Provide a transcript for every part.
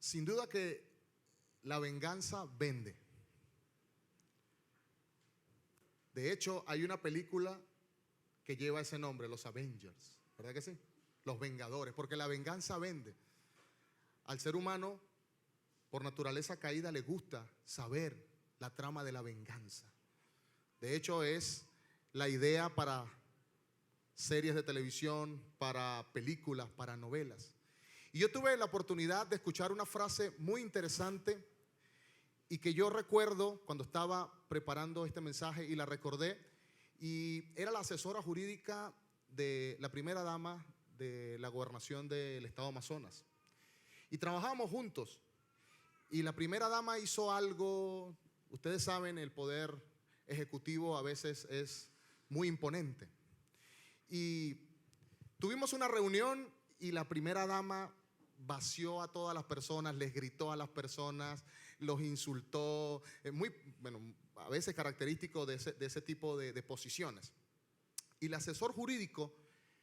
Sin duda que la venganza vende. De hecho, hay una película que lleva ese nombre, los Avengers, ¿verdad que sí? Los Vengadores, porque la venganza vende. Al ser humano, por naturaleza caída, le gusta saber la trama de la venganza. De hecho, es la idea para series de televisión, para películas, para novelas. Y yo tuve la oportunidad de escuchar una frase muy interesante y que yo recuerdo cuando estaba preparando este mensaje y la recordé, y era la asesora jurídica de la primera dama de la gobernación del estado Amazonas. Y trabajábamos juntos. Y la primera dama hizo algo, ustedes saben, el poder ejecutivo a veces es muy imponente. Y tuvimos una reunión y la primera dama vació a todas las personas, les gritó a las personas, los insultó, muy, bueno, a veces característico de ese tipo de posiciones. Y el asesor jurídico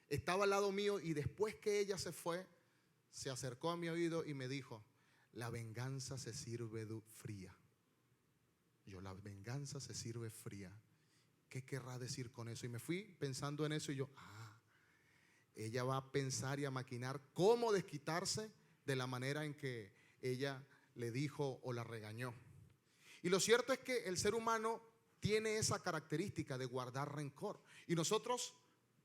estaba al lado mío y después que ella se fue, se acercó a mi oído y me dijo: la venganza se sirve fría. Yo, la venganza se sirve fría. ¿Qué querrá decir con eso? Y me fui pensando en eso y yo, ella va a pensar y a maquinar cómo desquitarse de la manera en que ella le dijo o la regañó. Y lo cierto es que el ser humano tiene esa característica de guardar rencor. Y nosotros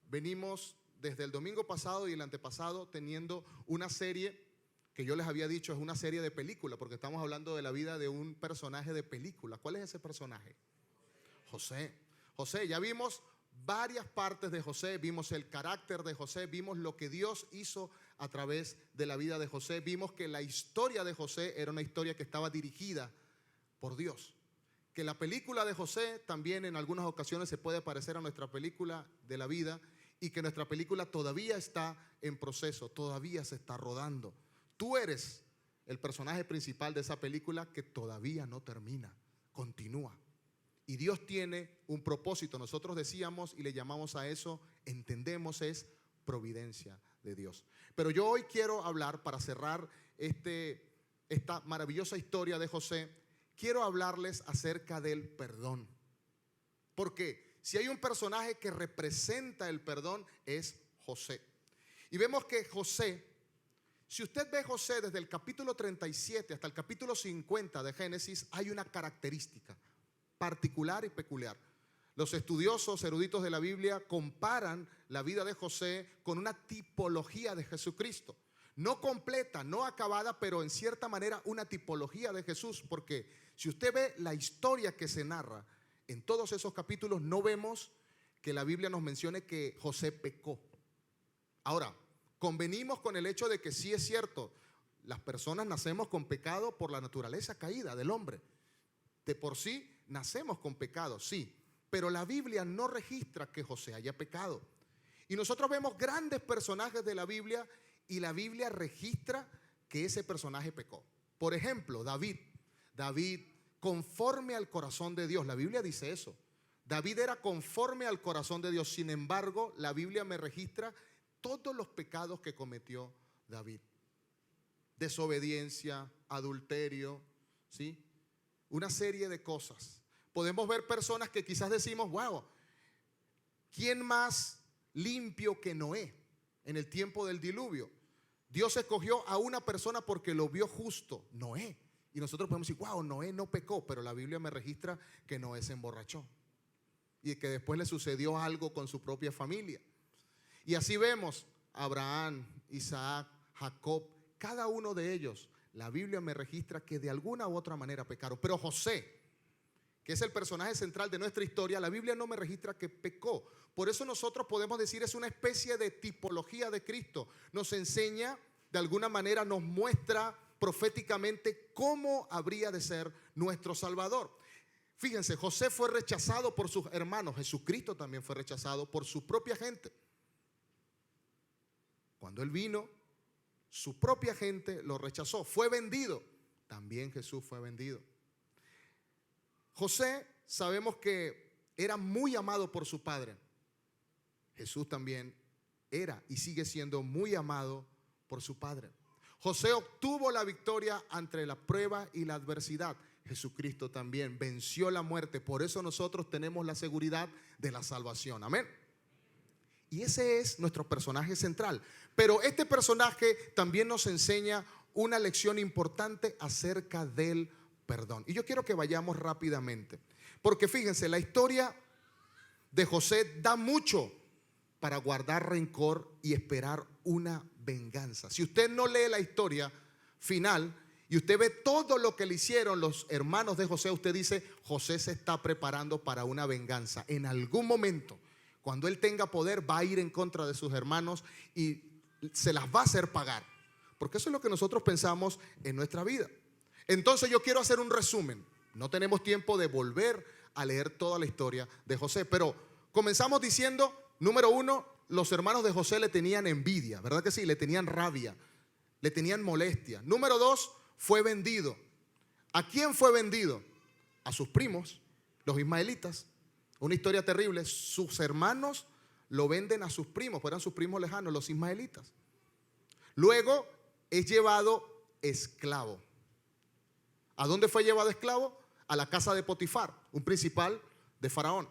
venimos desde el domingo pasado y el antepasado teniendo una serie que yo les había dicho es una serie de película, porque estamos hablando de la vida de un personaje de película. ¿Cuál es ese personaje? José. José, ya vimos varias partes de José, vimos el carácter de José, vimos lo que Dios hizo a través de la vida de José, vimos que la historia de José era una historia que estaba dirigida por Dios, que la película de José también en algunas ocasiones se puede parecer a nuestra película de la vida y que nuestra película todavía está en proceso, todavía se está rodando. Tú eres el personaje principal de esa película que todavía no termina, continúa. Y Dios tiene un propósito. Nosotros decíamos y le llamamos a eso, entendemos, es providencia de Dios. Pero yo hoy quiero hablar, para cerrar esta maravillosa historia de José, quiero hablarles acerca del perdón. Porque si hay un personaje que representa el perdón es José. Y vemos que José, si usted ve José desde el capítulo 37 hasta el capítulo 50 de Génesis, hay una característica particular y peculiar. Los estudiosos eruditos de la Biblia comparan la vida de José con una tipología de Jesucristo. No completa, no acabada, pero en cierta manera una tipología de Jesús, porque si usted ve la historia que se narra en todos esos capítulos, no vemos que la Biblia nos mencione que José pecó. Ahora, convenimos con el hecho de que sí es cierto, las personas nacemos con pecado por la naturaleza caída del hombre. De por sí nacemos con pecado, sí, pero la Biblia no registra que José haya pecado. Y nosotros vemos grandes personajes de la Biblia y la Biblia registra que ese personaje pecó. Por ejemplo, David, conforme al corazón de Dios, la Biblia dice eso. David era conforme al corazón de Dios, sin embargo, la Biblia me registra todos los pecados que cometió David. Desobediencia, adulterio, ¿sí? Una serie de cosas. Podemos ver personas que quizás decimos, wow, ¿quién más limpio que Noé en el tiempo del diluvio? Dios escogió a una persona porque lo vio justo, Noé. Y nosotros podemos decir, wow, Noé no pecó, pero la Biblia me registra que Noé se emborrachó y que después le sucedió algo con su propia familia. Y así vemos Abraham, Isaac, Jacob, cada uno de ellos. La Biblia me registra que de alguna u otra manera pecaron. Pero José, que es el personaje central de nuestra historia, la Biblia no me registra que pecó. Por eso nosotros podemos decir es una especie de tipología de Cristo. Nos enseña, de alguna manera nos muestra proféticamente cómo habría de ser nuestro Salvador. Fíjense, José fue rechazado por sus hermanos. Jesucristo también fue rechazado por su propia gente. Cuando Él vino, su propia gente lo rechazó. Fue vendido. También Jesús fue vendido. José, sabemos que era muy amado por su padre. Jesús también era y sigue siendo muy amado por su padre. José obtuvo la victoria ante la prueba y la adversidad. Jesucristo también venció la muerte. Por eso nosotros tenemos la seguridad de la salvación. Amén. Y ese es nuestro personaje central. Pero este personaje también nos enseña una lección importante acerca del perdón. Y yo quiero que vayamos rápidamente, porque fíjense, la historia de José da mucho para guardar rencor y esperar una venganza. Si usted no lee la historia final y usted ve todo lo que le hicieron los hermanos de José, usted dice: José se está preparando para una venganza. En algún momento, cuando él tenga poder, va a ir en contra de sus hermanos y se las va a hacer pagar. Porque eso es lo que nosotros pensamos en nuestra vida. Entonces yo quiero hacer un resumen. No tenemos tiempo de volver a leer toda la historia de José, pero comenzamos diciendo, número uno, los hermanos de José le tenían envidia, ¿verdad que sí? Le tenían rabia, le tenían molestia. Número dos, fue vendido. ¿A quién fue vendido? A sus primos, los ismaelitas. Una historia terrible. Sus hermanos lo venden a sus primos, pues eran sus primos lejanos, los ismaelitas. Luego es llevado esclavo. ¿A dónde fue llevado esclavo? A la casa de Potifar, un principal de Faraón.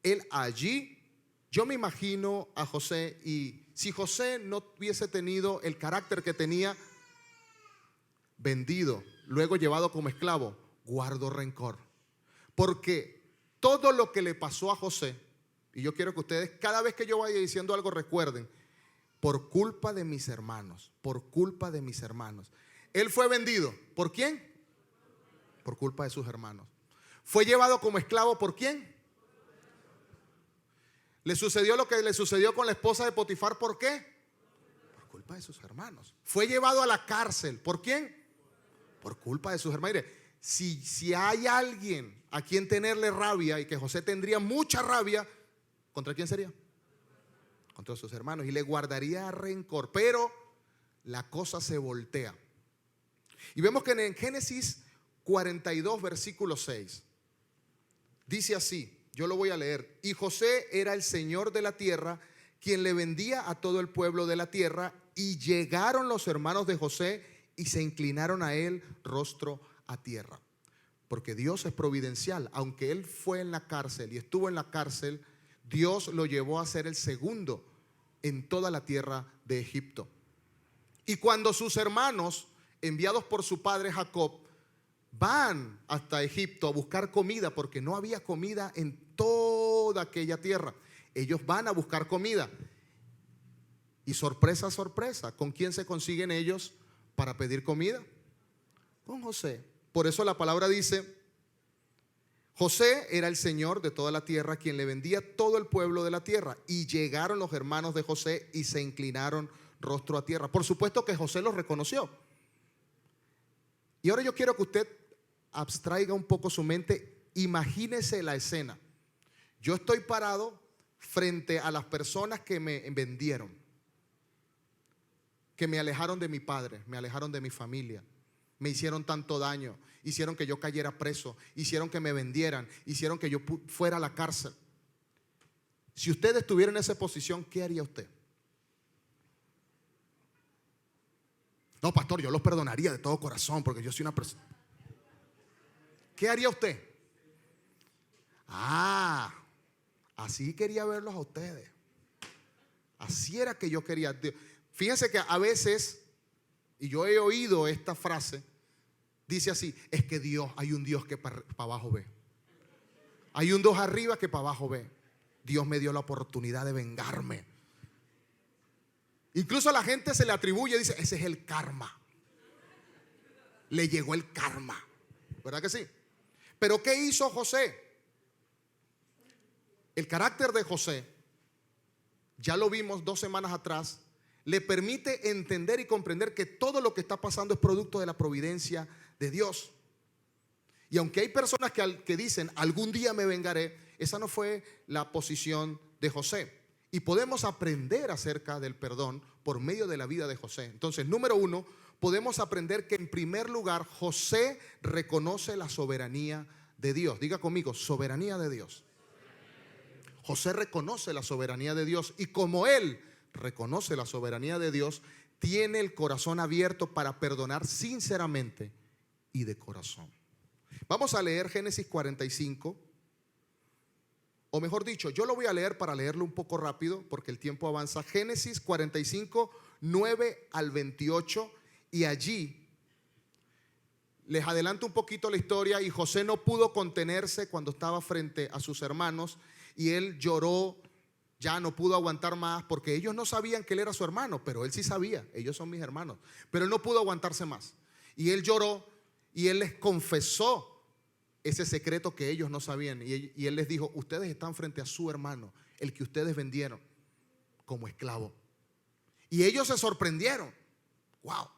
Él allí, yo me imagino a José, y si José no hubiese tenido el carácter que tenía, vendido, luego llevado como esclavo, guardo rencor. Porque todo lo que le pasó a José, y yo quiero que ustedes, cada vez que yo vaya diciendo algo, recuerden: por culpa de mis hermanos, por culpa de mis hermanos. Él fue vendido. ¿Por quién? Por culpa de sus hermanos. Fue llevado como esclavo. ¿Por quién? Le sucedió lo que le sucedió con la esposa de Potifar. ¿Por qué? Por culpa de sus hermanos. Fue llevado a la cárcel. ¿Por quién? Por culpa de sus hermanos. Mire, si hay alguien a quien tenerle rabia, y que José tendría mucha rabia, ¿contra quién sería? Contra sus hermanos, y le guardaría rencor. Pero la cosa se voltea y vemos que en Génesis 42 versículo 6 dice así, yo lo voy a leer: y José era el señor de la tierra, quien le vendía a todo el pueblo de la tierra, y llegaron los hermanos de José y se inclinaron a él rostro a tierra. Porque Dios es providencial. Aunque él fue en la cárcel y estuvo en la cárcel, Dios lo llevó a ser el segundo en toda la tierra de Egipto. Y cuando sus hermanos, enviados por su padre Jacob, van hasta Egipto a buscar comida, porque no había comida en toda aquella tierra, ellos van a buscar comida. Y sorpresa, sorpresa, ¿con quién se consiguen ellos para pedir comida? Con José. Por eso la palabra dice: José era el señor de toda la tierra, quien le vendía todo el pueblo de la tierra. Y llegaron los hermanos de José y se inclinaron rostro a tierra. Por supuesto que José los reconoció. Y ahora yo quiero que usted abstraiga un poco su mente. Imagínese la escena. Yo estoy parado frente a las personas que me vendieron, que me alejaron de mi padre, me alejaron de mi familia, me hicieron tanto daño, hicieron que yo cayera preso, hicieron que me vendieran, hicieron que yo fuera a la cárcel. Si usted estuviera en esa posición, ¿qué haría usted? No, pastor, yo los perdonaría de todo corazón, porque yo soy una persona. ¿Qué haría usted? Así quería verlos a ustedes. Así era que yo quería. Fíjense que a veces, y yo he oído esta frase, dice así: es que Dios, hay un Dios que para abajo ve. Hay un Dios arriba que para abajo ve. Dios me dio la oportunidad de vengarme. Incluso a la gente se le atribuye, dice: ese es el karma. Le llegó el karma. ¿Verdad que sí? Pero ¿qué hizo José? El carácter de José, ya lo vimos 2 semanas atrás, le permite entender y comprender que todo lo que está pasando es producto de la providencia de Dios. Y aunque hay personas que dicen: algún día me vengaré, esa no fue la posición de José. Y podemos aprender acerca del perdón por medio de la vida de José. Entonces, número 1, podemos aprender que en primer lugar José reconoce la soberanía de Dios. Diga conmigo: soberanía de Dios. José reconoce la soberanía de Dios, y como él reconoce la soberanía de Dios, tiene el corazón abierto para perdonar sinceramente y de corazón. Vamos a leer Génesis 45, o mejor dicho, yo lo voy a leer para leerlo un poco rápido porque el tiempo avanza. Génesis 45, 9 al 28, y allí les adelanto un poquito la historia. Y José no pudo contenerse cuando estaba frente a sus hermanos, y él lloró, ya no pudo aguantar más, porque ellos no sabían que él era su hermano, pero él sí sabía, ellos son mis hermanos, pero él no pudo aguantarse más, y él lloró, y él les confesó ese secreto que ellos no sabían, y él les dijo: ustedes están frente a su hermano, el que ustedes vendieron como esclavo. Y ellos se sorprendieron. Wow,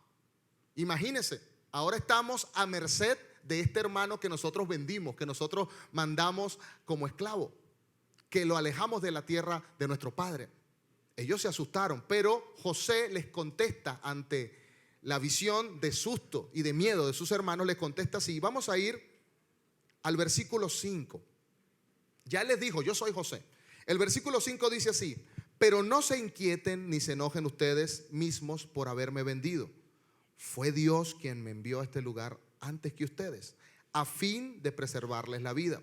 imagínense, ahora estamos a merced de este hermano que nosotros vendimos, que nosotros mandamos como esclavo, que lo alejamos de la tierra de nuestro padre. Ellos se asustaron, pero José les contesta ante la visión de susto y de miedo de sus hermanos. Les contesta así. Vamos a ir al versículo 5. Ya les dijo: yo soy José. El versículo 5 dice así: pero no se inquieten ni se enojen ustedes mismos por haberme vendido. Fue Dios quien me envió a este lugar antes que ustedes, a fin de preservarles la vida.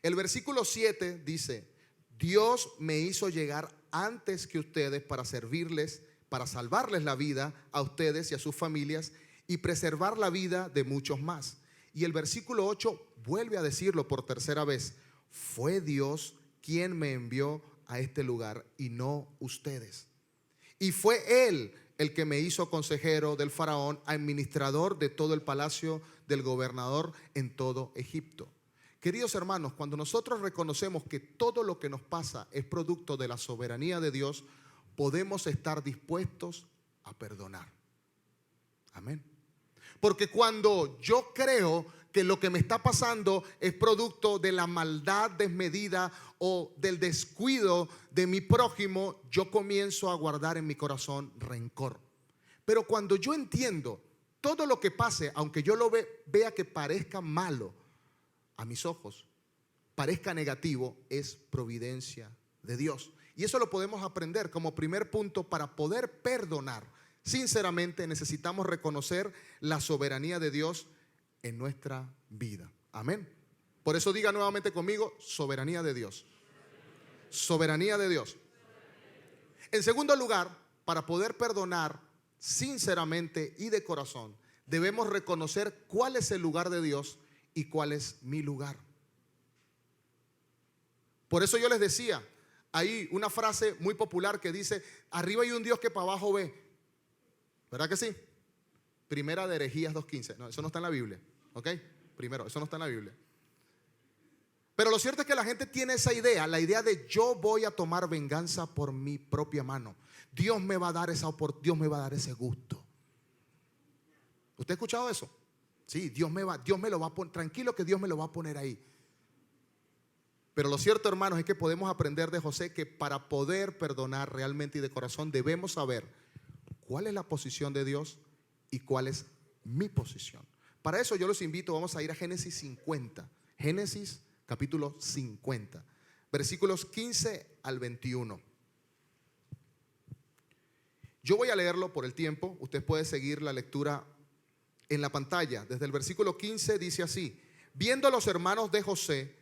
El versículo 7 dice: Dios me hizo llegar antes que ustedes para servirles, para salvarles la vida a ustedes y a sus familias, y preservar la vida de muchos más. Y el versículo 8 vuelve a decirlo por tercera vez: fue Dios quien me envió a este lugar y no ustedes. Y fue Él el que me hizo consejero del faraón, administrador de todo el palacio del gobernador en todo Egipto. Queridos hermanos, cuando nosotros reconocemos que todo lo que nos pasa es producto de la soberanía de Dios, podemos estar dispuestos a perdonar. Amén. Porque cuando yo creo que lo que me está pasando es producto de la maldad desmedida o del descuido de mi prójimo, yo comienzo a guardar en mi corazón rencor. Pero cuando yo entiendo todo lo que pase, aunque yo lo vea que parezca malo a mis ojos, parezca negativo, es providencia de Dios. Y eso lo podemos aprender como primer punto. Para poder perdonar sinceramente, necesitamos reconocer la soberanía de Dios en nuestra vida. Amén. Por eso diga nuevamente conmigo: soberanía de Dios. Soberanía de Dios. En segundo lugar, para poder perdonar sinceramente y de corazón, debemos reconocer cuál es el lugar de Dios y cuál es mi lugar. Por eso yo les decía, hay una frase muy popular que dice: arriba hay un Dios que para abajo ve. ¿Verdad que sí? Primera de Herejías 2:15. No, eso no está en la Biblia. ¿Ok? Primero, eso no está en la Biblia. Pero lo cierto es que la gente tiene esa idea, la idea de: yo voy a tomar venganza por mi propia mano. Dios me va a dar esa oportunidad, Dios me va a dar ese gusto. ¿Usted ha escuchado eso? Sí, Dios me lo va a poner, tranquilo que Dios me lo va a poner ahí. Pero lo cierto, hermanos, es que podemos aprender de José que para poder perdonar realmente y de corazón debemos saber cuál es la posición de Dios y cuál es mi posición. Para eso yo los invito, vamos a ir a Génesis 50. Génesis capítulo 50, versículos 15 al 21. Yo voy a leerlo por el tiempo. Usted puede seguir la lectura en la pantalla. Desde el versículo 15 dice así: viendo los hermanos de José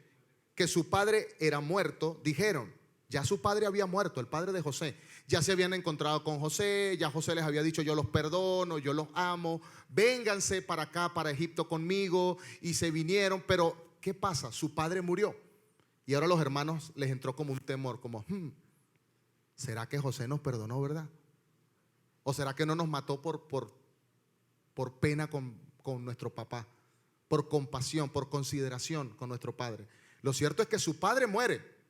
que su padre era muerto, dijeron, ya su padre había muerto, el padre de José, ya se habían encontrado con José, ya José les había dicho: yo los perdono, yo los amo, vénganse para acá, para Egipto conmigo. Y se vinieron, pero ¿qué pasa? Su padre murió. Y ahora los hermanos les entró como un temor, como ¿será que José nos perdonó, verdad? ¿O será que no nos mató por pena con nuestro papá, por compasión, por consideración con nuestro padre? Lo cierto es que su padre muere,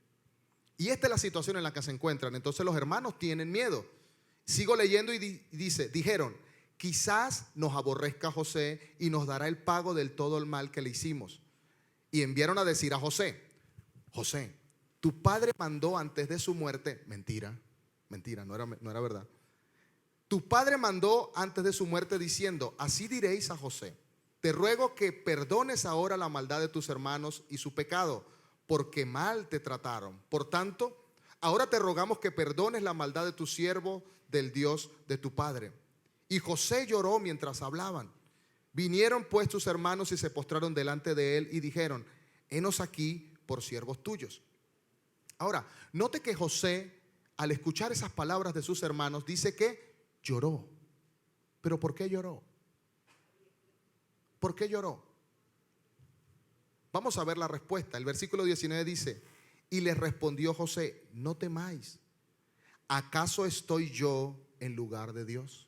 y esta es la situación en la que se encuentran. Entonces los hermanos tienen miedo. Sigo leyendo y dice: dijeron, quizás nos aborrezca José y nos dará el pago del todo el mal que le hicimos. Y enviaron a decir a José: José, tu padre mandó antes de su muerte. Mentira, no era verdad. Tu padre mandó antes de su muerte diciendo: así diréis a José, te ruego que perdones ahora la maldad de tus hermanos y su pecado, porque mal te trataron. Por tanto, Ahora te rogamos que perdones la maldad de tu siervo, del Dios de tu padre. Y José lloró mientras hablaban. Vinieron pues tus hermanos y se postraron delante de él y dijeron: henos aquí por siervos tuyos. Ahora, note que José, al escuchar esas palabras de sus hermanos, dice que lloró. ¿Pero por qué lloró? ¿Por qué lloró? Vamos a ver la respuesta. El versículo 19 dice: y les respondió José: no temáis, ¿acaso estoy yo en lugar de Dios?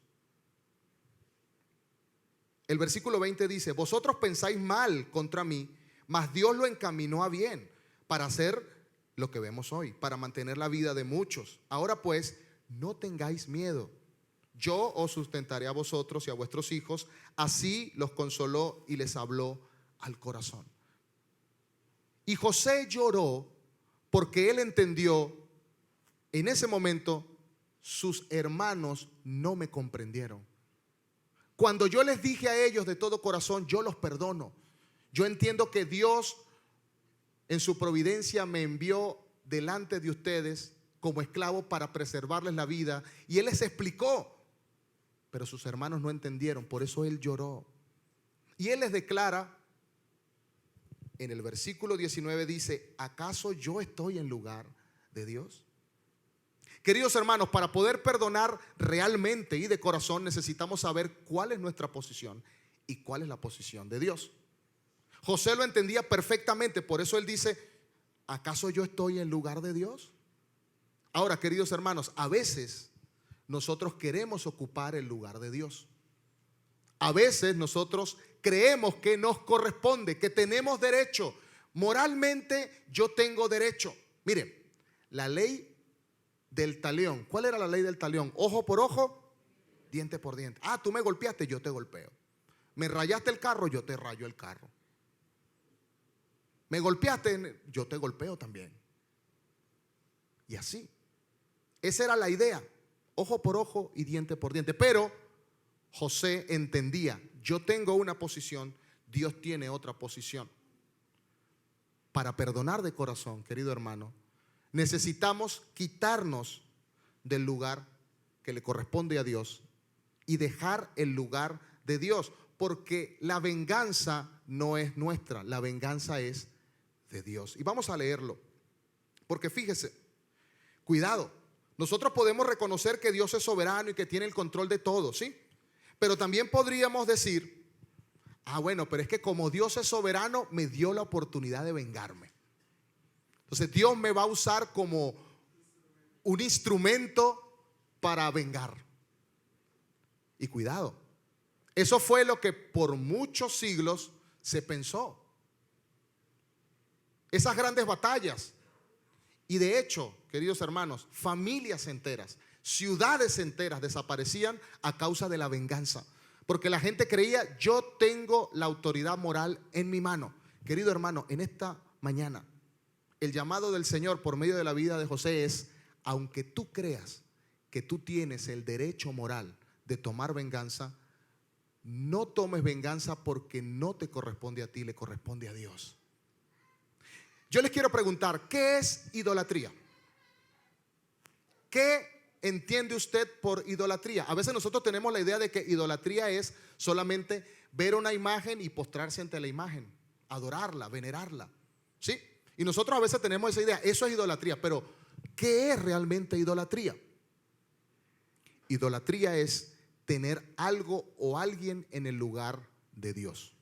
El versículo 20 dice: vosotros pensáis mal contra mí, mas Dios lo encaminó a bien para hacer lo que vemos hoy, para mantener la vida de muchos. Ahora pues, no tengáis miedo. Yo os sustentaré a vosotros y a vuestros hijos. Así los consoló y les habló al corazón. Y José lloró porque él entendió en ese momento: sus hermanos no me comprendieron. Cuando yo les dije a ellos de todo corazón: yo los perdono. Yo entiendo que Dios en su providencia me envió delante de ustedes como esclavo para preservarles la vida. Y él les explicó, pero sus hermanos no entendieron. Por eso él lloró. Y él les declara, en el versículo 19 dice: ¿acaso yo estoy en lugar de Dios? Queridos hermanos, para poder perdonar realmente y de corazón, necesitamos saber cuál es nuestra posición y cuál es la posición de Dios. José lo entendía perfectamente, por eso él dice: ¿acaso yo estoy en lugar de Dios? Ahora, queridos hermanos, a veces nosotros queremos ocupar el lugar de Dios. A veces nosotros creemos que nos corresponde, que tenemos derecho. Moralmente yo tengo derecho. Mire, la ley del talión. ¿Cuál era la ley del talión? Ojo por ojo, diente por diente. Ah, tú me golpeaste, yo te golpeo. Me rayaste el carro, yo te rayo el carro. Me golpeaste, yo te golpeo también. Y así. Esa era la idea. Ojo por ojo y diente por diente. Pero José entendía: yo tengo una posición, Dios tiene otra posición. Para perdonar de corazón, querido hermano, necesitamos quitarnos del lugar que le corresponde a Dios y dejar el lugar de Dios, porque la venganza no es nuestra, la venganza es de Dios. Y vamos a leerlo, porque fíjese, cuidado, nosotros podemos reconocer que Dios es soberano y que tiene el control de todo, ¿sí? Pero también podríamos decir: ah, bueno, pero es que como Dios es soberano, me dio la oportunidad de vengarme. Entonces Dios me va a usar como un instrumento para vengar. Y cuidado, eso fue lo que por muchos siglos se pensó. Esas grandes batallas. Y de hecho, queridos hermanos, familias enteras, ciudades enteras desaparecían a causa de la venganza. Porque la gente creía: yo tengo la autoridad moral en mi mano. Querido hermano, en esta mañana, el llamado del Señor por medio de la vida de José es: aunque tú creas que tú tienes el derecho moral de tomar venganza, no tomes venganza, porque no te corresponde a ti, le corresponde a Dios. Yo les quiero preguntar: ¿qué es idolatría? ¿Qué entiende usted por idolatría? A veces nosotros tenemos la idea de que idolatría es solamente ver una imagen y postrarse ante la imagen, adorarla, venerarla, ¿sí? Y nosotros a veces tenemos esa idea, eso es idolatría. Pero ¿qué es realmente idolatría? Idolatría es tener algo o alguien en el lugar de Dios.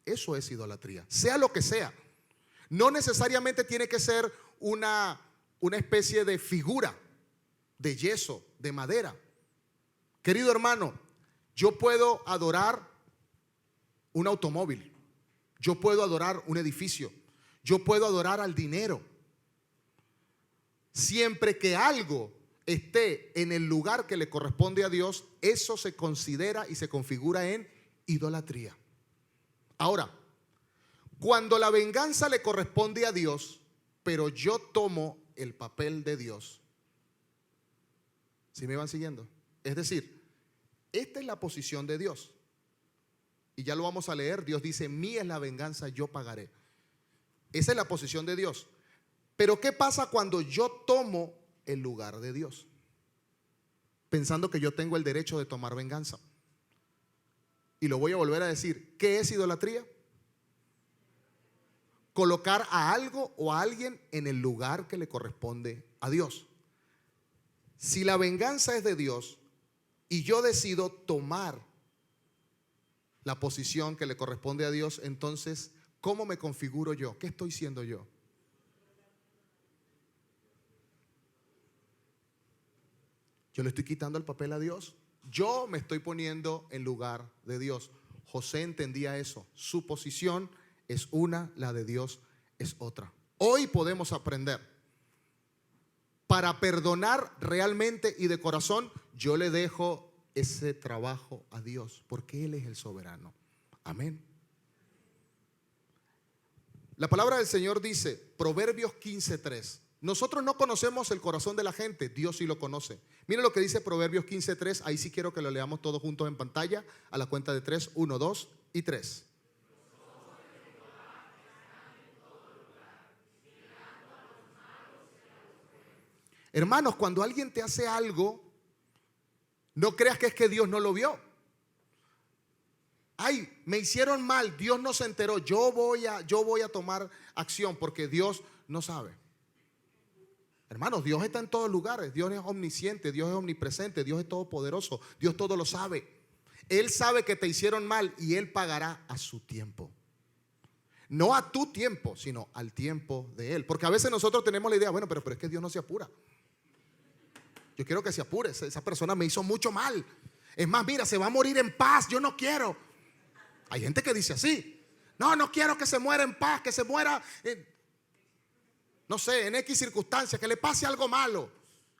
Eso es idolatría, sea lo que sea. No necesariamente tiene que ser una especie de figura de yeso, de madera. Querido hermano, yo puedo adorar un automóvil, yo puedo adorar un edificio, yo puedo adorar al dinero, siempre que algo esté en el lugar que le corresponde a Dios. Eso se considera y se configura en idolatría. Ahora, cuando la venganza le corresponde a Dios, pero yo tomo el papel de Dios, ¿sí me van siguiendo? Es decir, esta es la posición de Dios. Y ya lo vamos a leer. Dios dice: mía es la venganza, yo pagaré. Esa es la posición de Dios. Pero ¿qué pasa cuando yo tomo el lugar de Dios? Pensando que yo tengo el derecho de tomar venganza. Y lo voy a volver a decir. ¿Qué es idolatría? Colocar a algo o a alguien en el lugar que le corresponde a Dios. Si la venganza es de Dios y yo decido tomar la posición que le corresponde a Dios, entonces, ¿cómo me configuro yo? ¿Qué estoy siendo yo? Yo le estoy quitando el papel a Dios. Yo me estoy poniendo en lugar de Dios. José entendía eso. Su posición es una, la de Dios es otra. Hoy podemos aprender. Para perdonar realmente y de corazón, yo le dejo ese trabajo a Dios, porque Él es el soberano. Amén. La palabra del Señor dice, Proverbios 15:3. Nosotros no conocemos el corazón de la gente, Dios sí lo conoce. Miren lo que dice Proverbios 15:3. Ahí sí quiero que lo leamos todos juntos en pantalla. A la cuenta de 3, 1, 2 y 3. Hermanos, cuando alguien te hace algo, no creas que es que Dios no lo vio. Ay, me hicieron mal, Dios no se enteró. Yo voy a tomar acción porque Dios no sabe. Hermanos, Dios está en todos lugares. Dios es omnisciente, Dios es omnipresente, Dios es todopoderoso, Dios todo lo sabe. Él sabe que te hicieron mal y Él pagará a su tiempo. No a tu tiempo, sino al tiempo de Él. Porque a veces nosotros tenemos la idea, bueno, pero es que Dios no se apura. Yo quiero que se apure. Esa persona me hizo mucho mal. Es más, mira, se va a morir en paz. Yo no quiero. Hay gente que dice así. No quiero que se muera en paz, que se muera no sé, en X circunstancias, que le pase algo malo,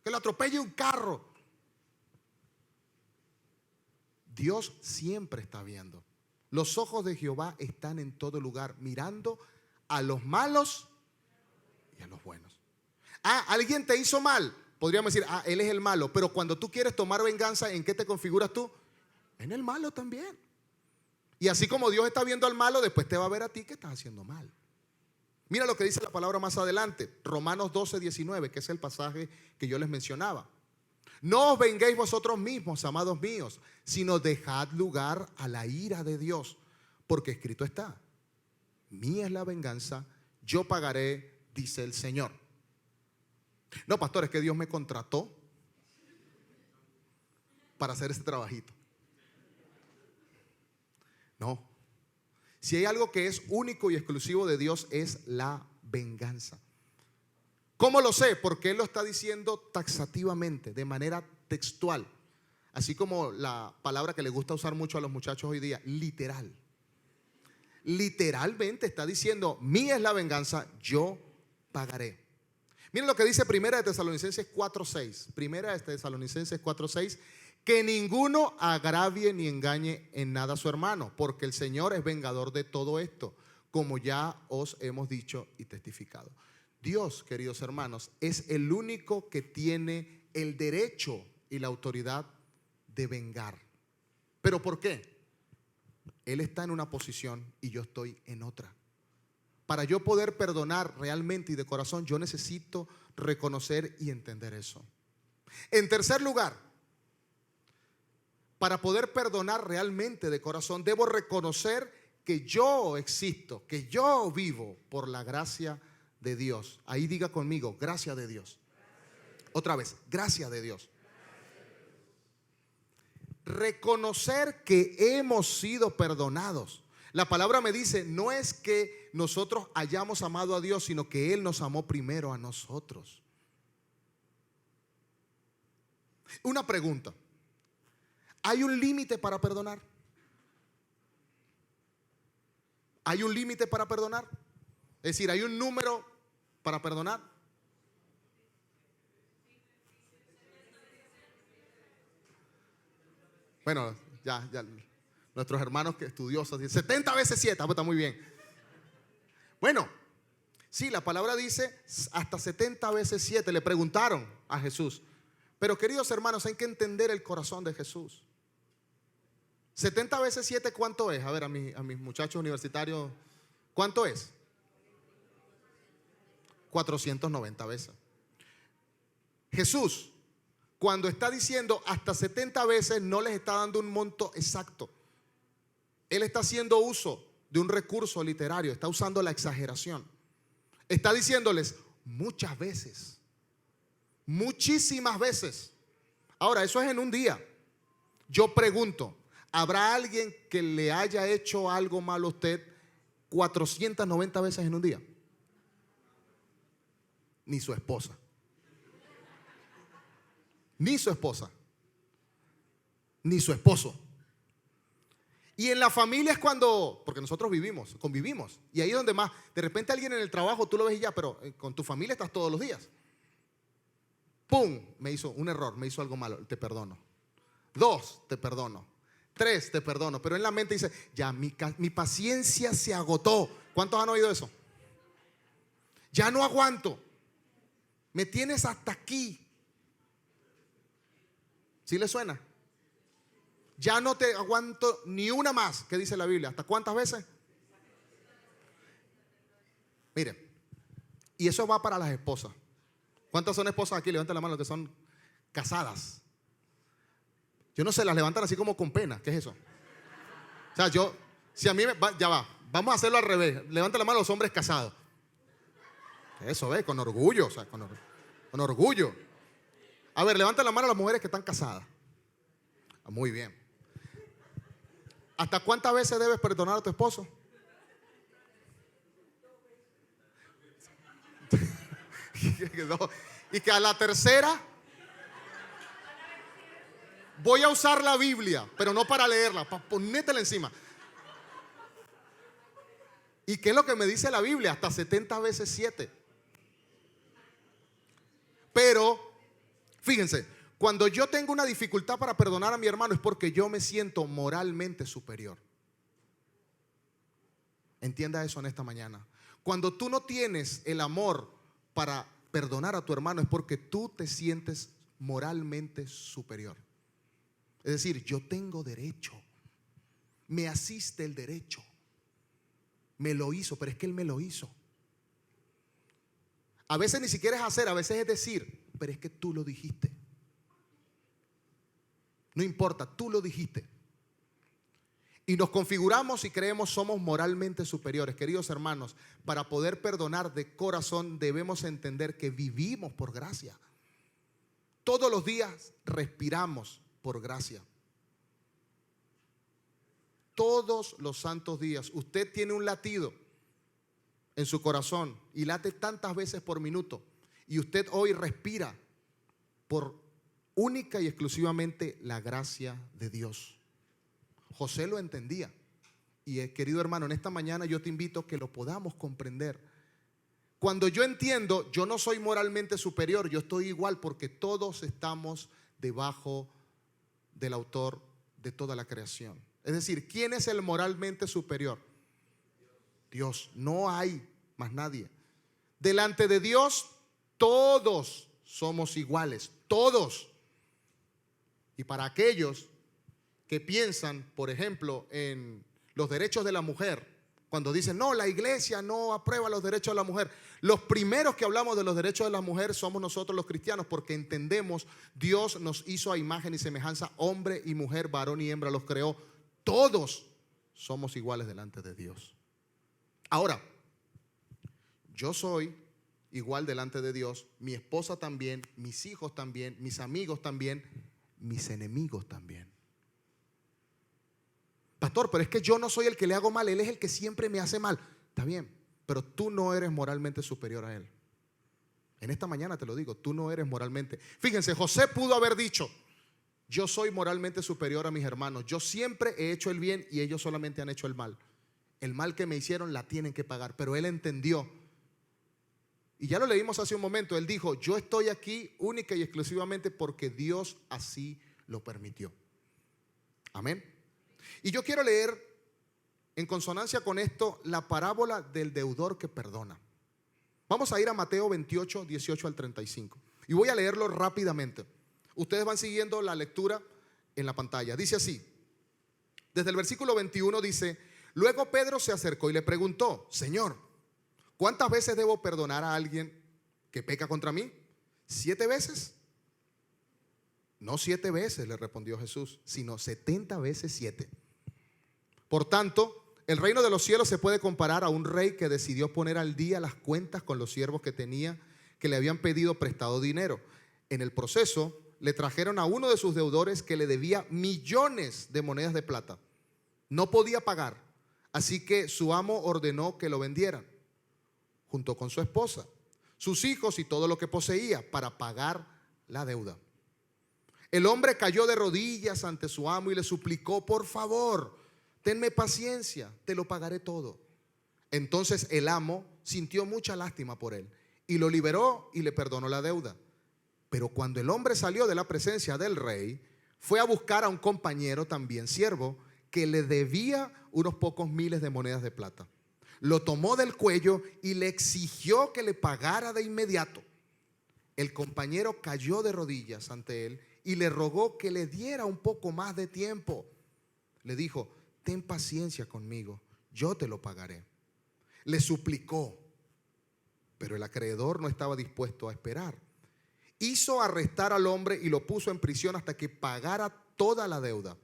que le atropelle un carro. Dios siempre está viendo. Los ojos de Jehová están en todo lugar, mirando a los malos y a los buenos. Alguien te hizo mal. Podríamos decir, él es el malo. Pero cuando tú quieres tomar venganza, ¿en qué te configuras tú? En el malo también. Y así como Dios está viendo al malo, después te va a ver a ti que estás haciendo mal. Mira lo que dice la palabra más adelante, Romanos 12:19, que es el pasaje que yo les mencionaba. No os venguéis vosotros mismos, amados míos, sino dejad lugar a la ira de Dios, porque escrito está, mía es la venganza, yo pagaré, dice el Señor. No, pastor, es que Dios me contrató para hacer ese trabajito. No. Si hay algo que es único y exclusivo de Dios, es la venganza. ¿Cómo lo sé? Porque Él lo está diciendo taxativamente, de manera textual. Así como la palabra que le gusta usar mucho a los muchachos hoy día, literal. Literalmente está diciendo, mía es la venganza, yo pagaré. Miren lo que dice Primera de Tesalonicenses 4:6. Primera de Tesalonicenses 4:6. Que ninguno agravie ni engañe en nada a su hermano, porque el Señor es vengador de todo esto, como ya os hemos dicho y testificado. Dios, queridos hermanos, es el único que tiene el derecho y la autoridad de vengar. ¿Pero por qué? Él está en una posición y yo estoy en otra. Para yo poder perdonar realmente y de corazón, yo necesito reconocer y entender eso. En tercer lugar, para poder perdonar realmente de corazón, debo reconocer que yo existo, que yo vivo por la gracia de Dios. Ahí diga conmigo, gracia de Dios. Otra vez, gracia de Dios. Reconocer que hemos sido perdonados. La palabra me dice, no es que nosotros hayamos amado a Dios, sino que Él nos amó primero a nosotros. Una pregunta. ¿Hay un límite para perdonar? ¿Hay un límite para perdonar? Es decir, ¿hay un número para perdonar? Bueno, ya nuestros hermanos que estudiosos dicen 70 veces 7, pues está muy bien. Bueno, sí, la palabra dice hasta 70 veces 7. Le preguntaron a Jesús. Pero queridos hermanos, hay que entender el corazón de Jesús. 70 veces 7, ¿cuánto es? A ver, a mis muchachos universitarios, ¿cuánto es? 490 veces. Jesús, cuando está diciendo hasta 70 veces, no les está dando un monto exacto. Él está haciendo uso de un recurso literario, está usando la exageración. Está diciéndoles muchas veces, muchísimas veces. Ahora, eso es en un día. Yo pregunto, ¿habrá alguien que le haya hecho algo malo a usted 490 veces en un día? Ni su esposa. Ni su esposa. Ni su esposo. Y en la familia es cuando, porque nosotros convivimos. Y ahí es donde más, de repente alguien en el trabajo tú lo ves y ya, pero con tu familia estás todos los días. ¡Pum! Me hizo un error, me hizo algo malo, te perdono. 2, te perdono. 3, te perdono. Pero en la mente dice, ya mi paciencia se agotó. ¿Cuántos han oído eso? Ya no aguanto. Me tienes hasta aquí. ¿Sí le suena? Ya no te aguanto ni una más. ¿Qué dice la Biblia? ¿Hasta cuántas veces? Mire, y eso va para las esposas. ¿Cuántas son esposas aquí? Levanten la mano los que son casadas. Yo no sé, las levantan así como con pena. ¿Qué es eso? O sea, si a mí ya va, vamos a hacerlo al revés. Levanten la mano los hombres casados. Eso, ve, con orgullo, o sea, con orgullo. A ver, levanten la mano las mujeres que están casadas. Muy bien. ¿Hasta cuántas veces debes perdonar a tu esposo? Y que a la tercera voy a usar la Biblia, pero no para leerla, para ponértela encima. ¿Y qué es lo que me dice la Biblia? Hasta 70 veces 7. Pero, fíjense, cuando yo tengo una dificultad para perdonar a mi hermano es porque yo me siento moralmente superior. Entienda eso en esta mañana. Cuando tú no tienes el amor para perdonar a tu hermano es porque tú te sientes moralmente superior. Es decir, yo tengo derecho. Me asiste el derecho. Me lo hizo, pero es que él me lo hizo. A veces ni siquiera es hacer, a veces es decir, pero es que tú lo dijiste. No importa, tú lo dijiste. Y nos configuramos y creemos somos moralmente superiores. Queridos hermanos, para poder perdonar de corazón debemos entender que vivimos por gracia. Todos los días respiramos por gracia. Todos los santos días. Usted tiene un latido en su corazón y late tantas veces por minuto. Y usted hoy respira por única y exclusivamente la gracia de Dios. José lo entendía. Y querido hermano, en esta mañana yo te invito a que lo podamos comprender. Cuando yo entiendo, yo no soy moralmente superior, yo estoy igual porque todos estamos debajo del autor de toda la creación. Es decir, ¿quién es el moralmente superior? Dios, no hay más nadie. Delante de Dios, todos somos iguales, todos. Y para aquellos que piensan, por ejemplo, en los derechos de la mujer, cuando dicen, no, la iglesia no aprueba los derechos de la mujer. Los primeros que hablamos de los derechos de la mujer somos nosotros los cristianos, porque entendemos, Dios nos hizo a imagen y semejanza, hombre y mujer, varón y hembra los creó. Todos somos iguales delante de Dios. Ahora, yo soy igual delante de Dios, mi esposa también, mis hijos también, mis amigos también, mis enemigos también. Pastor, pero es que yo no soy el que le hago mal, él es el que siempre me hace mal. Está bien, pero tú no eres moralmente superior a él. En esta mañana te lo digo, tú no eres moralmente. Fíjense, José pudo haber dicho, yo soy moralmente superior a mis hermanos. Yo siempre he hecho el bien y ellos solamente han hecho el mal. El mal que me hicieron la tienen que pagar. Pero él entendió. Y ya lo leímos hace un momento. Él dijo, yo estoy aquí única y exclusivamente porque Dios así lo permitió. Amén. Y yo quiero leer en consonancia con esto la parábola del deudor que perdona. Vamos a ir a Mateo 28, 18 al 35. Y voy a leerlo rápidamente. Ustedes van siguiendo la lectura en la pantalla. Dice así, desde el versículo 21 dice, luego Pedro se acercó y le preguntó, Señor, ¿cuántas veces debo perdonar a alguien que peca contra mí 7 veces. No 7 veces, le respondió Jesús, sino 70 veces 7. Por tanto, el reino de los cielos se puede comparar a un rey que decidió poner al día las cuentas con los siervos que tenía, que le habían pedido prestado dinero. En el proceso, le trajeron a uno de sus deudores que le debía millones de monedas de plata. No podía pagar, así que su amo ordenó que lo vendieran, junto con su esposa, sus hijos y todo lo que poseía, para pagar la deuda. El hombre cayó de rodillas ante su amo y le suplicó: por favor, tenme paciencia, te lo pagaré todo. Entonces el amo sintió mucha lástima por él y lo liberó y le perdonó la deuda. Pero cuando el hombre salió de la presencia del rey, fue a buscar a un compañero también siervo que le debía unos pocos miles de monedas de plata. Lo tomó del cuello y le exigió que le pagara de inmediato. El compañero cayó de rodillas ante él y le rogó que le diera un poco más de tiempo. Le dijo: ten paciencia conmigo, yo te lo pagaré. Le suplicó, pero el acreedor no estaba dispuesto a esperar. Hizo arrestar al hombre y lo puso en prisión hasta que pagara toda la deuda.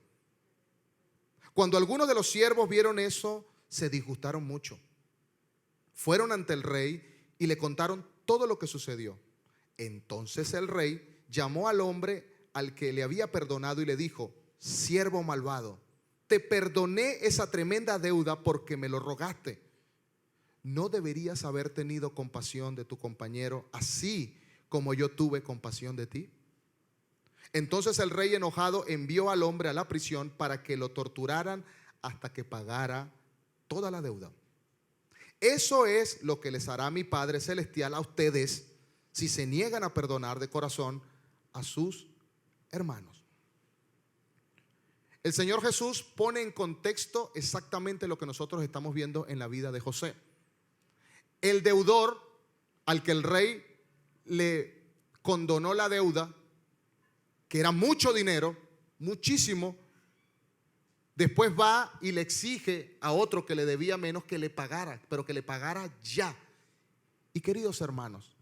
Cuando algunos de los siervos vieron eso, se disgustaron mucho. Fueron ante el rey y le contaron todo lo que sucedió. Entonces el rey llamó al hombre al que le había perdonado y le dijo: siervo malvado, te perdoné esa tremenda deuda porque me lo rogaste. ¿No deberías haber tenido compasión de tu compañero así como yo tuve compasión de ti? Entonces el rey, enojado, envió al hombre a la prisión para que lo torturaran hasta que pagara toda la deuda. Eso es lo que les hará mi Padre Celestial a ustedes si se niegan a perdonar de corazón a sus hermanos. El Señor Jesús pone en contexto exactamente lo que nosotros estamos viendo en la vida de José. El deudor al que el rey le condonó la deuda, que era mucho dinero, muchísimo, después va y le exige a otro que le debía menos que le pagara, pero que le pagara ya. Y queridos hermanos,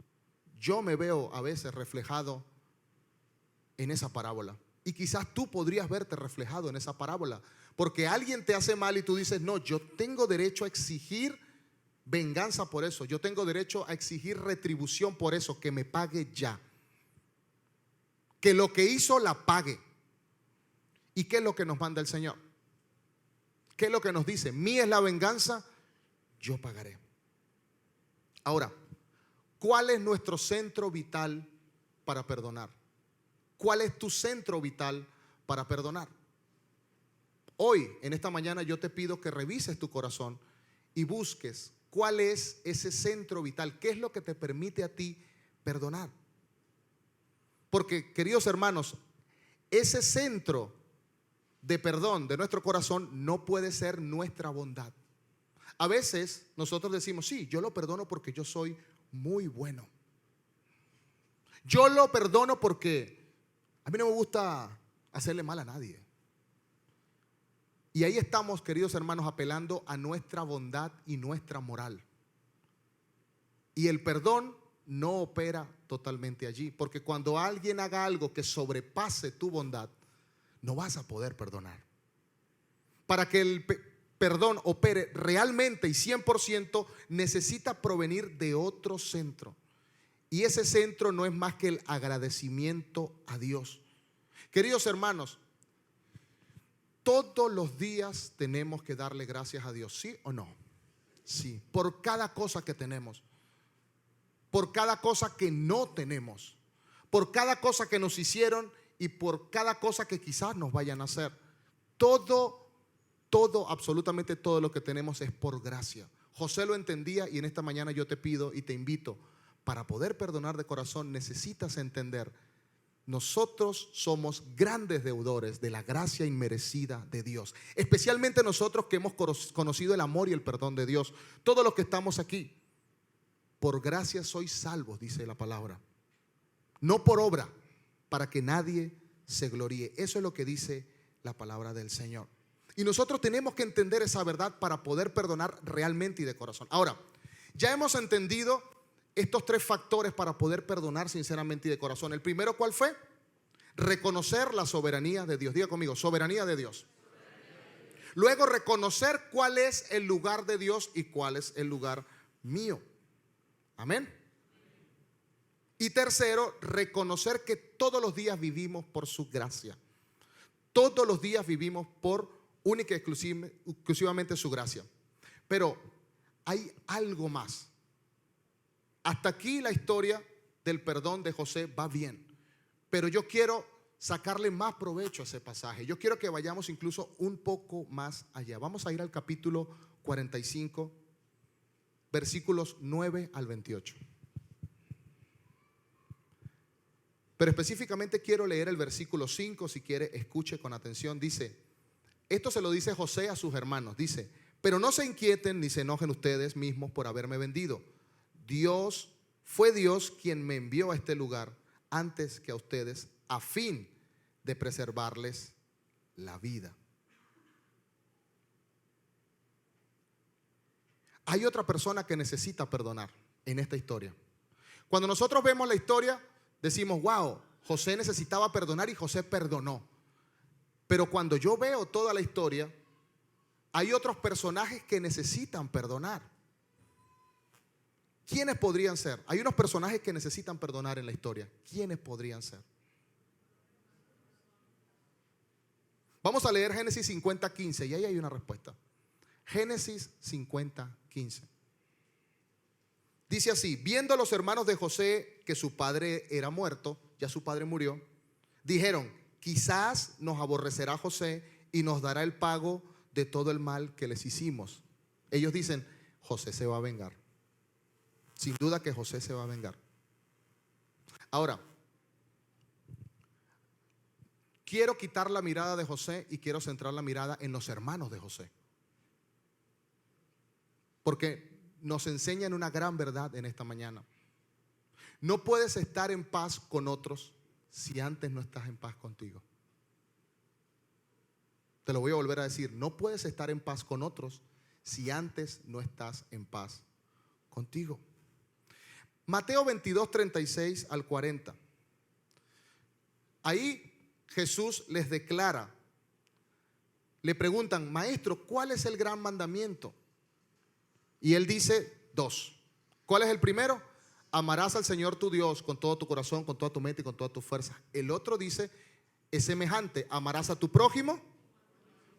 yo me veo a veces reflejado en esa parábola. Y quizás tú podrías verte reflejado en esa parábola, porque alguien te hace mal y tú dices: no, yo tengo derecho a exigir venganza por eso, yo tengo derecho a exigir retribución por eso, que me pague ya, que lo que hizo la pague. ¿Y qué es lo que nos manda el Señor? ¿Qué es lo que nos dice? Mía es la venganza, yo pagaré. Ahora, ¿cuál es nuestro centro vital para perdonar? ¿Cuál es tu centro vital para perdonar? Hoy, en esta mañana, yo te pido que revises tu corazón y busques cuál es ese centro vital, qué es lo que te permite a ti perdonar. Porque, queridos hermanos, ese centro de perdón de nuestro corazón no puede ser nuestra bondad. A veces nosotros decimos: sí, yo lo perdono porque yo soy muy bueno. Yo lo perdono porque a mí no me gusta hacerle mal a nadie. Y ahí estamos, queridos hermanos, apelando a nuestra bondad y nuestra moral. Y el perdón no opera totalmente allí, porque cuando alguien haga algo que sobrepase tu bondad, no vas a poder perdonar. Para que el perdón opere realmente y 100%, necesita provenir de otro centro. Y ese centro no es más que el agradecimiento a Dios. Queridos hermanos, todos los días tenemos que darle gracias a Dios, ¿sí o no? Sí, por cada cosa que tenemos, por cada cosa que no tenemos, por cada cosa que nos hicieron y por cada cosa que quizás nos vayan a hacer. Todo, absolutamente todo lo que tenemos es por gracia. José lo entendía y en esta mañana yo te pido y te invito: para poder perdonar de corazón necesitas entender: nosotros somos grandes deudores de la gracia inmerecida de Dios. Especialmente nosotros que hemos conocido el amor y el perdón de Dios. Todos los que estamos aquí, por gracia sois salvos, dice la palabra. No por obra, para que nadie se gloríe. Eso es lo que dice la palabra del Señor. Y nosotros tenemos que entender esa verdad para poder perdonar realmente y de corazón. Ahora, ya hemos entendido estos tres factores para poder perdonar sinceramente y de corazón. El primero, ¿cuál fue? Reconocer la soberanía de Dios. Diga conmigo, soberanía de Dios. Luego, reconocer cuál es el lugar de Dios y cuál es el lugar mío. Amén. Y tercero, reconocer que todos los días vivimos por su gracia. Todos los días vivimos por única y exclusivamente su gracia. Pero hay algo más. Hasta aquí la historia del perdón de José va bien. Pero yo quiero sacarle más provecho a ese pasaje. Yo quiero que vayamos incluso un poco más allá. Vamos a ir al capítulo 45, versículos 9 al 28. Pero específicamente quiero leer el versículo 5, si quiere, escuche con atención. Dice, esto se lo dice José a sus hermanos. Dice, pero no se inquieten ni se enojen ustedes mismos por haberme vendido. Fue Dios quien me envió a este lugar antes que a ustedes, a fin de preservarles la vida. Hay otra persona que necesita perdonar en esta historia. Cuando nosotros vemos la historia, decimos, wow, José necesitaba perdonar y José perdonó. Pero cuando yo veo toda la historia, hay otros personajes que necesitan perdonar. ¿Quiénes podrían ser? Hay unos personajes que necesitan perdonar en la historia. ¿Quiénes podrían ser? Vamos a leer Génesis 50:15 y ahí hay una respuesta. Génesis 50:15. Dice así, viendo los hermanos de José que su padre era muerto, ya su padre murió, dijeron, quizás nos aborrecerá José y nos dará el pago de todo el mal que les hicimos. Ellos dicen, José se va a vengar. Sin duda que José se va a vengar. Ahora, quiero quitar la mirada de José y quiero centrar la mirada en los hermanos de José. Porque nos enseñan una gran verdad en esta mañana. No puedes estar en paz con otros si antes no estás en paz contigo. Te lo voy a volver a decir. No puedes estar en paz con otros si antes no estás en paz contigo. Mateo 22, 36 al 40. Ahí Jesús les declara, le preguntan, maestro, ¿cuál es el gran mandamiento? Y él dice 2. ¿Cuál es el primero? Amarás al Señor tu Dios con todo tu corazón, con toda tu mente y con toda tu fuerza. El otro dice, es semejante, amarás a tu prójimo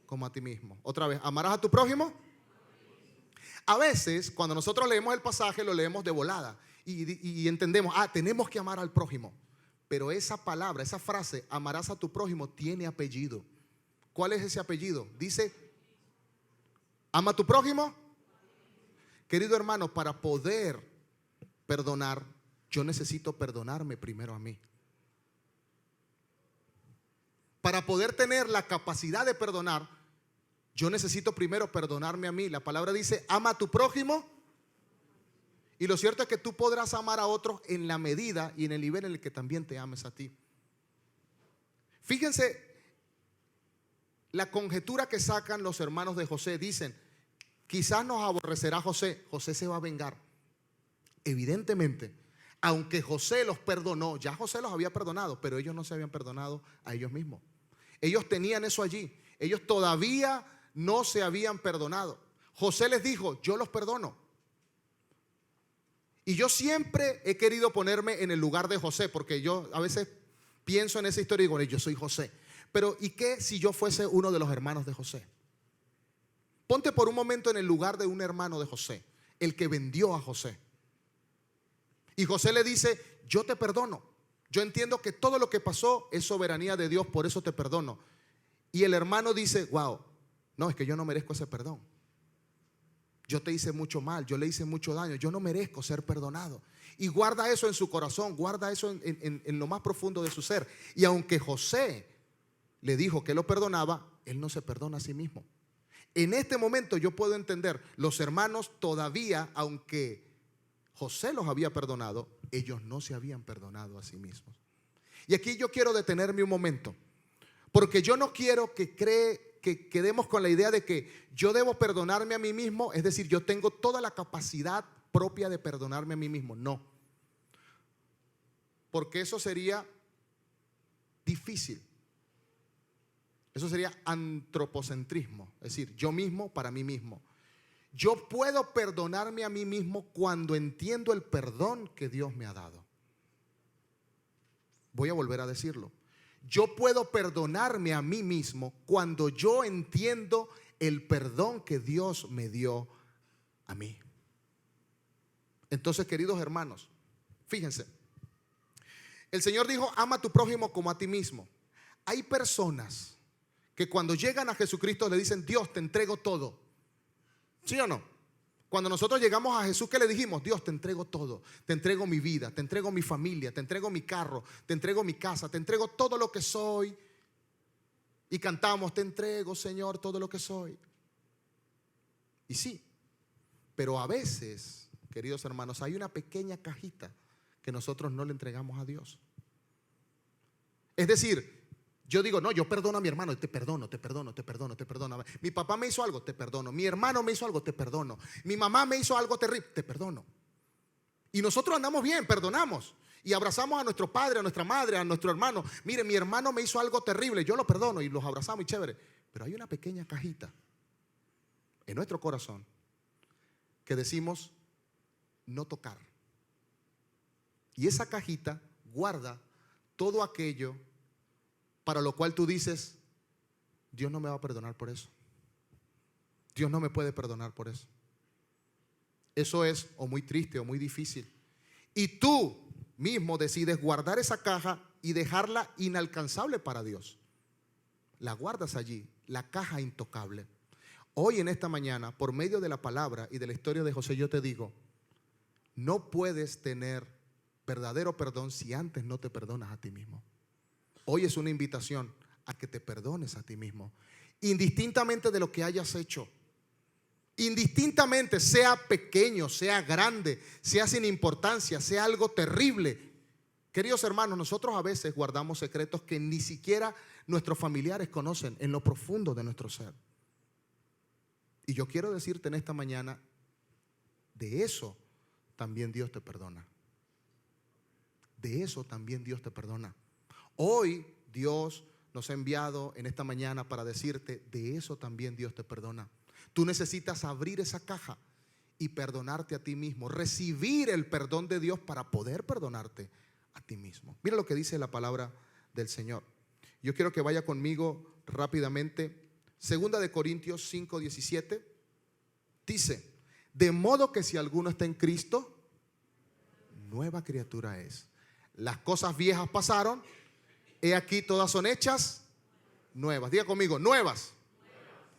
como a ti mismo. Otra vez, amarás a tu prójimo. A veces, cuando nosotros leemos el pasaje, lo leemos de volada y entendemos, tenemos que amar al prójimo. Pero esa palabra, esa frase, amarás a tu prójimo, tiene apellido. ¿Cuál es ese apellido? Dice, ama a tu prójimo. Querido hermano, para poder perdonar, yo necesito perdonarme primero a mí. Para poder tener la capacidad de perdonar, yo necesito primero perdonarme a mí. La palabra dice, ama a tu prójimo. Y lo cierto es que tú podrás amar a otros en la medida y en el nivel en el que también te ames a ti. Fíjense la conjetura que sacan los hermanos de José. Dicen, quizás nos aborrecerá José. José se va a vengar. Evidentemente, aunque José los perdonó, ya José los había perdonado, pero ellos no se habían perdonado a ellos mismos. Ellos tenían eso allí. Ellos todavía no se habían perdonado. José les dijo, yo los perdono. Y yo siempre he querido ponerme en el lugar de José, porque yo a veces pienso en esa historia y digo, yo soy José. Pero ¿y qué si yo fuese uno de los hermanos de José? Ponte por un momento en el lugar de un hermano de José, el que vendió a José. Y José le dice, yo te perdono. Yo entiendo que todo lo que pasó es soberanía de Dios, por eso te perdono. Y el hermano dice, wow, no, es que yo no merezco ese perdón. Yo te hice mucho mal, yo le hice mucho daño, yo no merezco ser perdonado. Y guarda eso en su corazón, guarda eso en lo más profundo de su ser. Y aunque José le dijo que lo perdonaba, él no se perdona a sí mismo. En este momento yo puedo entender, los hermanos todavía, aunque José los había perdonado, ellos no se habían perdonado a sí mismos. Y aquí yo quiero detenerme un momento, porque yo no quiero que quedemos con la idea de que yo debo perdonarme a mí mismo, es decir, yo tengo toda la capacidad propia de perdonarme a mí mismo. No. Porque eso sería difícil. Eso sería antropocentrismo. Es decir, yo mismo para mí mismo. Yo puedo perdonarme a mí mismo cuando entiendo el perdón que Dios me ha dado. Voy a volver a decirlo. Yo puedo perdonarme a mí mismo cuando yo entiendo el perdón que Dios me dio a mí. Entonces, queridos hermanos, fíjense. El Señor dijo, ama a tu prójimo como a ti mismo. Hay personas que cuando llegan a Jesucristo le dicen, Dios, te entrego todo. ¿Sí o no? Cuando nosotros llegamos a Jesús, ¿qué le dijimos? Dios, te entrego todo. Te entrego mi vida, te entrego mi familia, te entrego mi carro, te entrego mi casa, te entrego todo lo que soy. Y cantamos, te entrego, Señor, todo lo que soy. Y sí, pero a veces, queridos hermanos, hay una pequeña cajita que nosotros no le entregamos a Dios. Es decir, yo digo, no, yo perdono a mi hermano, te perdono, te perdono, te perdono, te perdono. Mi papá me hizo algo, te perdono. Mi hermano me hizo algo, te perdono. Mi mamá me hizo algo terrible, te perdono. Y nosotros andamos bien, perdonamos. Y abrazamos a nuestro padre, a nuestra madre, a nuestro hermano. Mire, mi hermano me hizo algo terrible, yo lo perdono y los abrazamos y chévere. Pero hay una pequeña cajita en nuestro corazón que decimos no tocar. Y esa cajita guarda todo aquello para lo cual tú dices, Dios no me va a perdonar por eso. Dios no me puede perdonar por eso. Eso es o muy triste o muy difícil. Y tú mismo decides guardar esa caja y dejarla inalcanzable para Dios. La guardas allí, la caja intocable. Hoy en esta mañana, por medio de la palabra y de la historia de José, yo te digo, no puedes tener verdadero perdón si antes no te perdonas a ti mismo. Hoy es una invitación a que te perdones a ti mismo, indistintamente de lo que hayas hecho. Indistintamente, sea pequeño, sea grande, sea sin importancia, sea algo terrible. Queridos hermanos, nosotros a veces guardamos secretos que ni siquiera nuestros familiares conocen en lo profundo de nuestro ser. Y yo quiero decirte en esta mañana, de eso también Dios te perdona. De eso también Dios te perdona. Hoy Dios nos ha enviado en esta mañana para decirte, de eso también Dios te perdona. Tú necesitas abrir esa caja y perdonarte a ti mismo, recibir el perdón de Dios para poder perdonarte a ti mismo. Mira lo que dice la palabra del Señor. Yo quiero que vaya conmigo rápidamente. 2 Corintios 5:17 dice, de modo que si alguno está en Cristo, nueva criatura es. Las cosas viejas pasaron, he aquí todas son hechas nuevas. Diga conmigo, nuevas.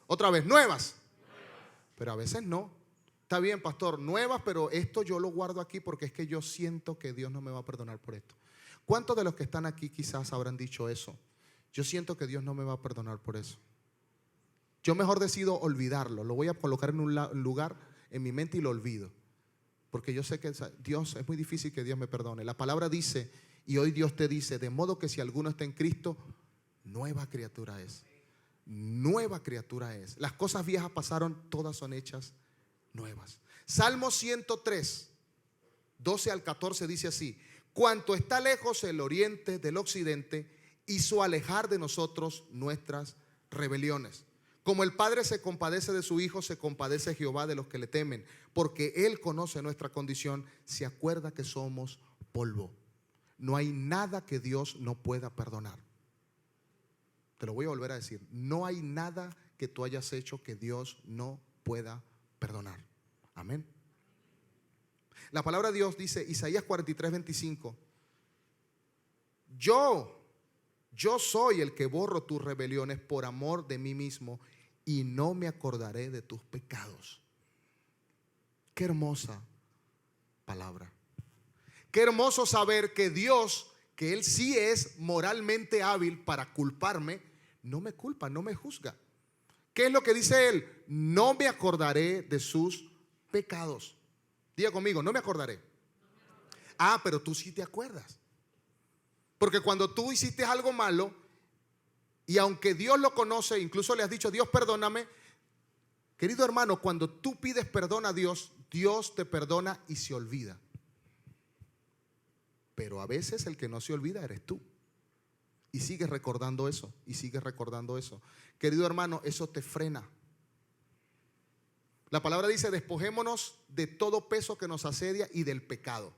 Otra vez, nuevas. Pero a veces no. Está bien, pastor, nuevas, pero esto yo lo guardo aquí porque es que yo siento que Dios no me va a perdonar por esto. ¿Cuántos de los que están aquí quizás habrán dicho eso? Yo siento que Dios no me va a perdonar por eso. Yo mejor decido olvidarlo. Lo voy a colocar en un lugar en mi mente y lo olvido. Porque yo sé que Dios, es muy difícil que Dios me perdone. La palabra dice, y hoy Dios te dice, de modo que si alguno está en Cristo, nueva criatura es. Nueva criatura es. Las cosas viejas pasaron, todas son hechas nuevas. Salmo 103, 12 al 14 dice así: cuanto está lejos el oriente del occidente, hizo alejar de nosotros nuestras rebeliones. Como el Padre se compadece de su Hijo, se compadece Jehová de los que le temen, porque Él conoce nuestra condición, se acuerda que somos polvo. No hay nada que Dios no pueda perdonar. Te lo voy a volver a decir. No hay nada que tú hayas hecho que Dios no pueda perdonar. Amén. La palabra de Dios dice, Isaías 43:25, yo soy el que borro tus rebeliones por amor de mí mismo y no me acordaré de tus pecados. Qué hermosa palabra. Qué hermoso saber que Dios, que Él sí es moralmente hábil para culparme, no me culpa, no me juzga. ¿Qué es lo que dice Él? No me acordaré de sus pecados. Diga conmigo, no me acordaré. Ah, pero tú sí te acuerdas. Porque cuando tú hiciste algo malo y aunque Dios lo conoce, incluso le has dicho, Dios perdóname, Querido hermano, cuando tú pides perdón a Dios, Dios te perdona y se olvida. Pero a veces el que no se olvida eres tú. Y sigues recordando eso, y sigues recordando eso. Querido hermano, eso te frena. La palabra dice: despojémonos de todo peso que nos asedia y del pecado.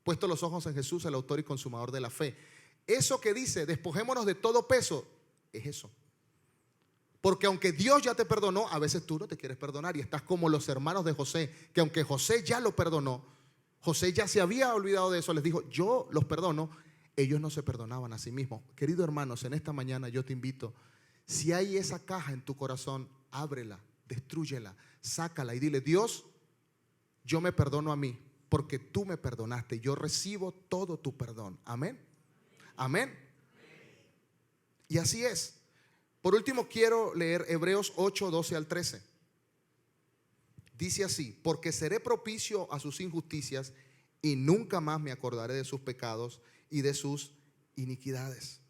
Puesto los ojos en Jesús, el autor y consumador de la fe. Eso que dice, despojémonos de todo peso, es eso. Porque aunque Dios ya te perdonó, a veces tú no te quieres perdonar y estás como los hermanos de José, que aunque José ya lo perdonó, José ya se había olvidado de eso, les dijo: yo los perdono. Ellos no se perdonaban a sí mismos. Queridos hermanos, en esta mañana yo te invito, si hay esa caja en tu corazón, ábrela, destrúyela, sácala y dile: Dios, yo me perdono a mí porque tú me perdonaste. Yo recibo todo tu perdón. Amén. Amén. Y así es. Por último, quiero leer Hebreos 8, 12 al 13. Dice así: porque seré propicio a sus injusticias y nunca más me acordaré de sus pecados y de sus iniquidades.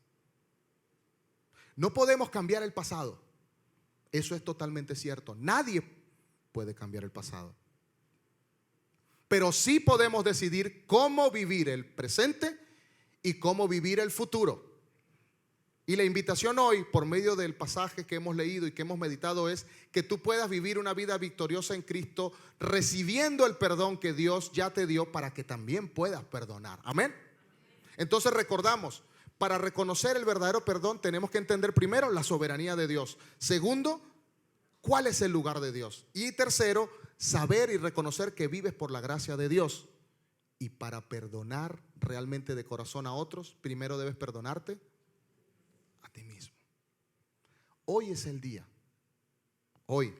No podemos cambiar el pasado. Eso es totalmente cierto. Nadie puede cambiar el pasado. Pero sí podemos decidir cómo vivir el presente y cómo vivir el futuro. Y la invitación hoy, por medio del pasaje que hemos leído y que hemos meditado, es que tú puedas vivir una vida victoriosa en Cristo, recibiendo el perdón que Dios ya te dio para que también puedas perdonar. Amén. Entonces recordamos, para reconocer el verdadero perdón tenemos que entender primero la soberanía de Dios. Segundo, cuál es el lugar de Dios. Y tercero, saber y reconocer que vives por la gracia de Dios. Y para perdonar realmente de corazón a otros, primero debes perdonarte a ti mismo. Hoy es el día. Hoy,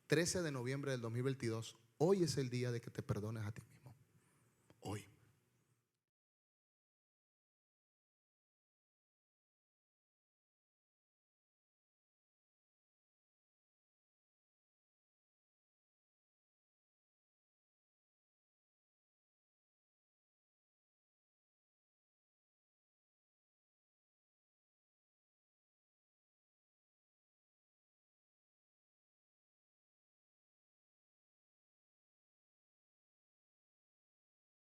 13 de noviembre del 2022, hoy es el día de que te perdones a ti mismo. Hoy.